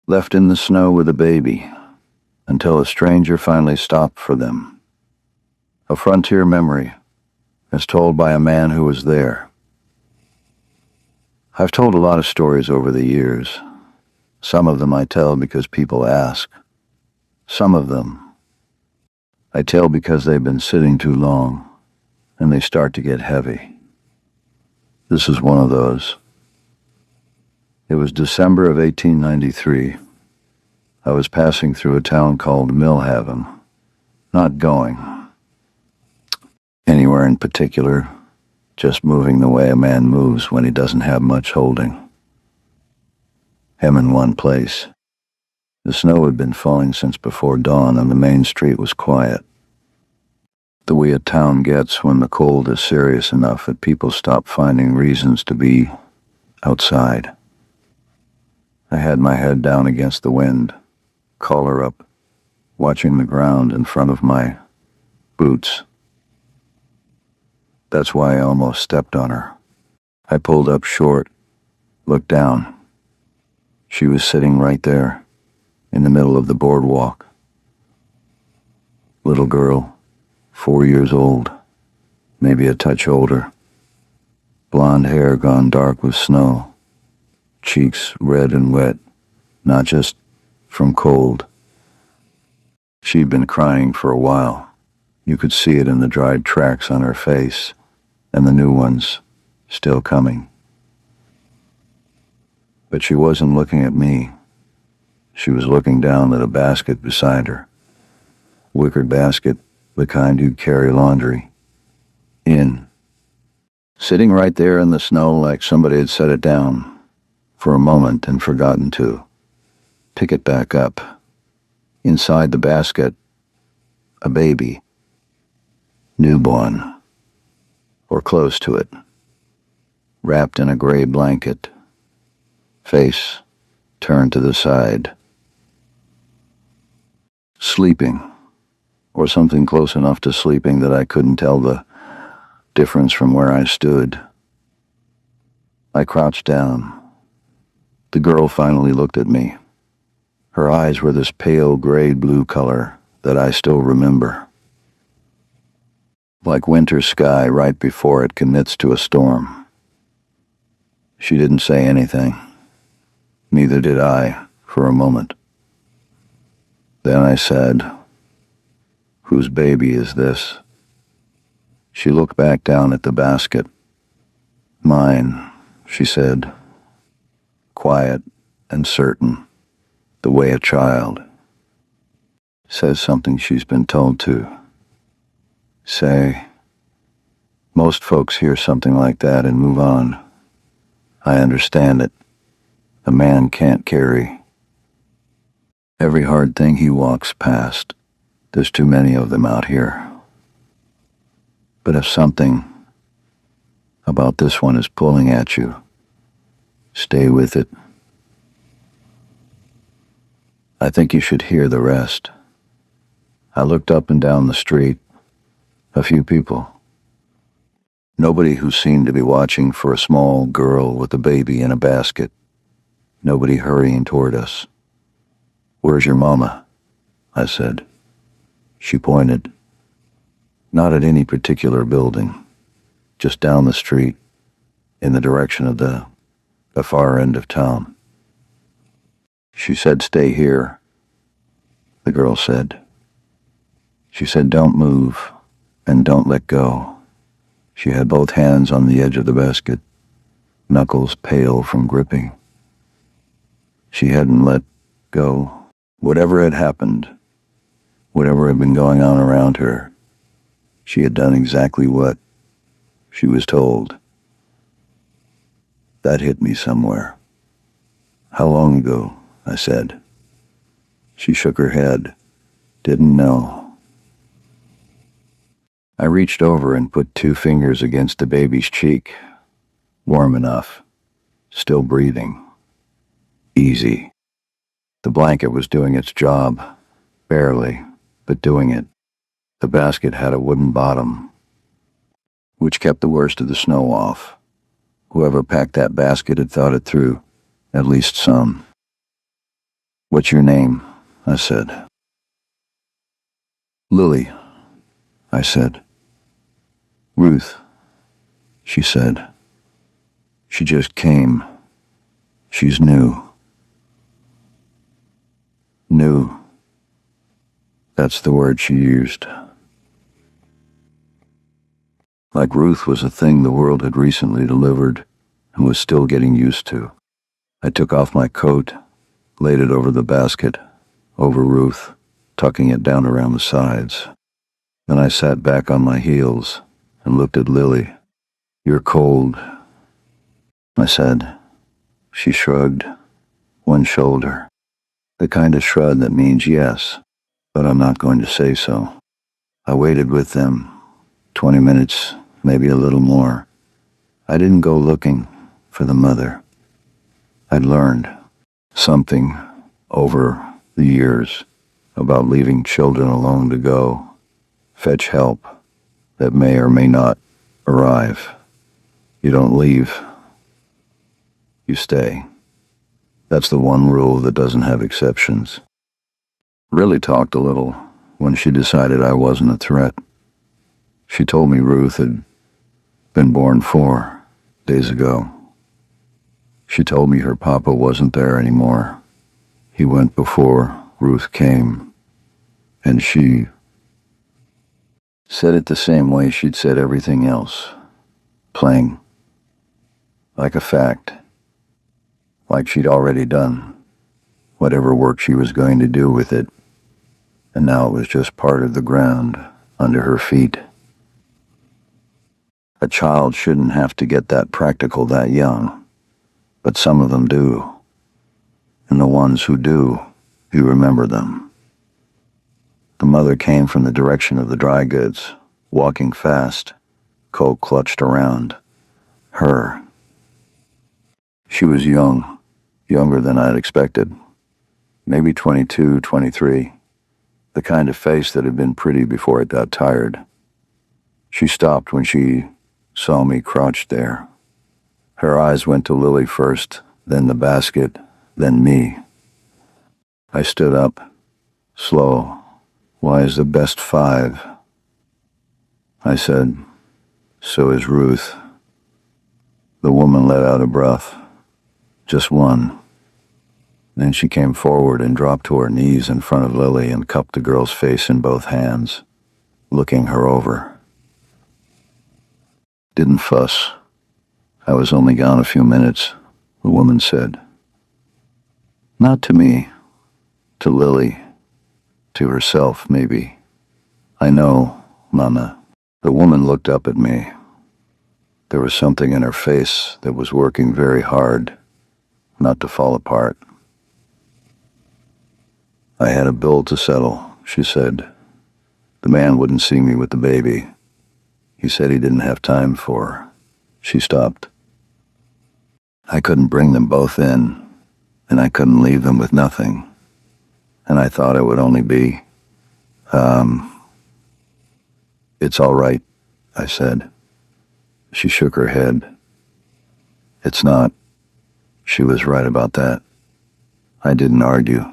left in the snow with a baby, until a stranger finally stopped for them. A frontier memory, as told by a man who was there. I've told a lot of stories over the years. Some of them I tell because people ask. Some of them I tell because they've been sitting too long, and they start to get heavy. This is one of those. It was December of 1893. I was passing through a town called Millhaven, not going anywhere in particular, just moving the way a man moves when he doesn't have much holding. Him in one place. The snow had been falling since before dawn, and the main street was quiet. The way a town gets when the cold is serious enough that people stop finding reasons to be outside. I had my head down against the wind, collar up, watching the ground in front of my boots. That's why I almost stepped on her. I pulled up short, looked down. She was sitting right there, in the middle of the boardwalk. Little girl, 4 years old, maybe a touch older. Blonde hair gone dark with snow. Cheeks red and wet, not just from cold. She'd been crying for a while. You could see it in the dried tracks on her face, and the new ones still coming. But she wasn't looking at me. She was looking down at a basket beside her. Wicker basket, the kind you'd carry laundry in. Sitting right there in the snow like somebody had set it down for a moment and forgotten to pick it back up. Inside the basket, a baby. Newborn. Or close to it. Wrapped in a gray blanket. Face turned to the side. Sleeping. Or something close enough to sleeping that I couldn't tell the difference from where I stood. I crouched down. The girl finally looked at me. Her eyes were this pale gray-blue color that I still remember. Like winter sky right before it commits to a storm. She didn't say anything. Neither did I, for a moment. Then I said, "Whose baby is this?" She looked back down at the basket. "Mine," she said, quiet and certain, the way a child says something she's been told to say. Most folks hear something like that and move on. I understand it. A man can't carry every hard thing he walks past. There's too many of them out here. But if something about this one is pulling at you, stay with it. I think you should hear the rest. I looked up and down the street. A few people. Nobody who seemed to be watching for a small girl with a baby in a basket. Nobody hurrying toward us. "Where's your mama?" I said. She pointed. Not at any particular building, just down the street, in the direction of the far end of town. She said, "Stay here," the girl said. She said, "Don't move, and don't let go." She had both hands on the edge of the basket, knuckles pale from gripping. She hadn't let go. Whatever had happened, whatever had been going on around her, she had done exactly what she was told. That hit me somewhere. "How long ago?" I said. She shook her head. Didn't know. I reached over and put 2 fingers against the baby's cheek. Warm enough. Still breathing. Easy. The blanket was doing its job. Barely, but doing it. The basket had a wooden bottom, which kept the worst of the snow off. Whoever packed that basket had thought it through, at least some. "What's your name?" I said. "Lily," I said. "Ruth," she said. "She just came. She's new." New. That's the word she used. Like Ruth was a thing the world had recently delivered and was still getting used to. I took off my coat, laid it over the basket, over Ruth, tucking it down around the sides. Then I sat back on my heels and looked at Lily. "You're cold," I said. She shrugged one shoulder, the kind of shrug that means yes, but I'm not going to say so. I waited with them, 20 minutes, maybe a little more. I didn't go looking for the mother. I'd learned something over the years about leaving children alone to go fetch help that may or may not arrive. You don't leave. You stay. That's the one rule that doesn't have exceptions. Really talked a little when she decided I wasn't a threat. She told me Ruth had been born 4 days ago. She told me her papa wasn't there anymore. He went before Ruth came, and she said it the same way she'd said everything else, plain, like a fact, like she'd already done whatever work she was going to do with it, and now it was just part of the ground under her feet. A child shouldn't have to get that practical that young, but some of them do, and the ones who do, you remember them. The mother came from the direction of the dry goods, walking fast, coat clutched around her. She was young, younger than I'd expected, maybe 22, 23, the kind of face that had been pretty before it got tired. She stopped when she saw me crouched there. Her eyes went to Lily first, then the basket, then me. I stood up, slow. "Why is the best 5? I said. "So is Ruth." The woman let out a breath. "Just one." Then she came forward and dropped to her knees in front of Lily and cupped the girl's face in both hands, looking her over. "Didn't fuss. I was only gone a few minutes," the woman said. "Not to me. To Lily. To herself, maybe. I know, Mama." The woman looked up at me. There was something in her face that was working very hard not to fall apart. "I had a bill to settle," she said. "The man wouldn't see me with the baby. He said he didn't have time for her." She stopped. "I couldn't bring them both in, and I couldn't leave them with nothing. And I thought it would only be, it's all right," I said. She shook her head. "It's not." She was right about that. I didn't argue.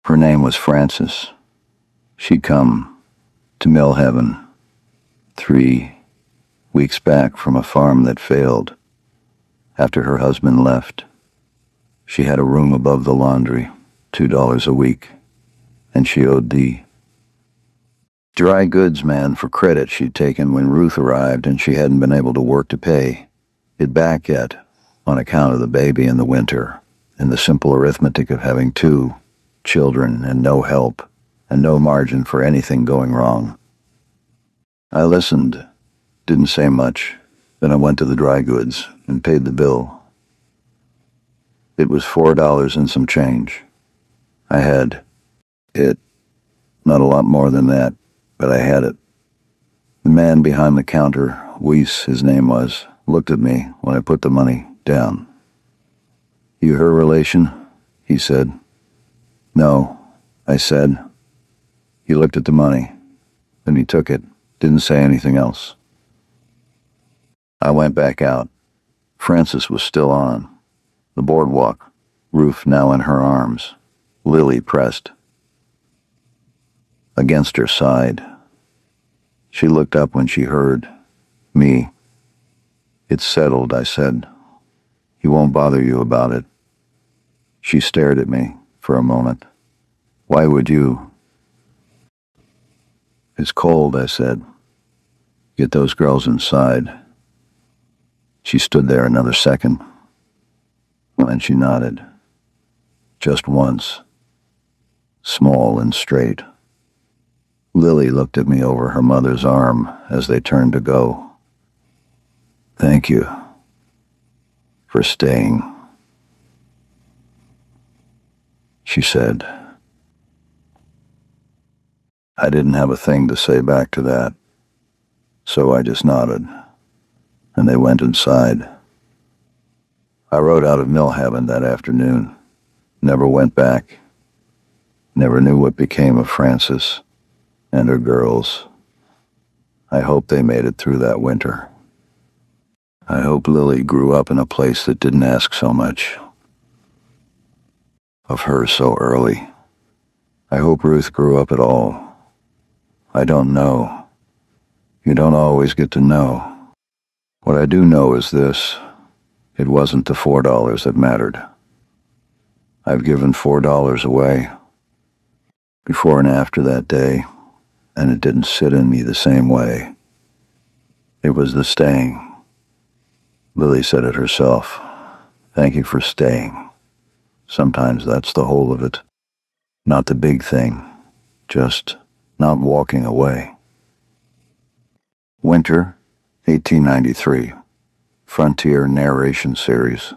Her name was Frances. She'd come to Mill Heaven 3 weeks back from a farm that failed after her husband left. She had a room above the laundry, $2 a week, and she owed the dry goods man for credit she'd taken when Ruth arrived, and she hadn't been able to work to pay it back yet on account of the baby in the winter and the simple arithmetic of having 2 children and no help and no margin for anything going wrong. I listened, didn't say much. Then I went to the dry goods and paid the bill. It was $4 and some change. I had it, not a lot more than that, but I had it. The man behind the counter, Weiss, his name was, looked at me when I put the money down. "You her relation?" he said. "No," I said. He looked at the money. Then he took it, didn't say anything else. I went back out. Frances was still on the boardwalk, Ruth now in her arms. Lily pressed against her side. She looked up when she heard me. "It's settled," I said. "He won't bother you about it." She stared at me for a moment. "Why would you?" "It's cold," I said. "Get those girls inside." She stood there another second, and she nodded. Just once. Small and straight. Lily looked at me over her mother's arm as they turned to go. "Thank you for staying," she said. I didn't have a thing to say back to that, so I just nodded, and they went inside. I rode out of Millhaven that afternoon. Never went back. Never knew what became of Frances and her girls. I hope they made it through that winter. I hope Lily grew up in a place that didn't ask so much of her so early. I hope Ruth grew up at all. I don't know. You don't always get to know. What I do know is this: it wasn't the $4 that mattered. I've given $4 away before and after that day, and it didn't sit in me the same way. It was the staying. Lily said it herself. Thank you for staying. Sometimes that's the whole of it. Not the big thing, just not walking away. Winter, 1893. Frontier Narration Series.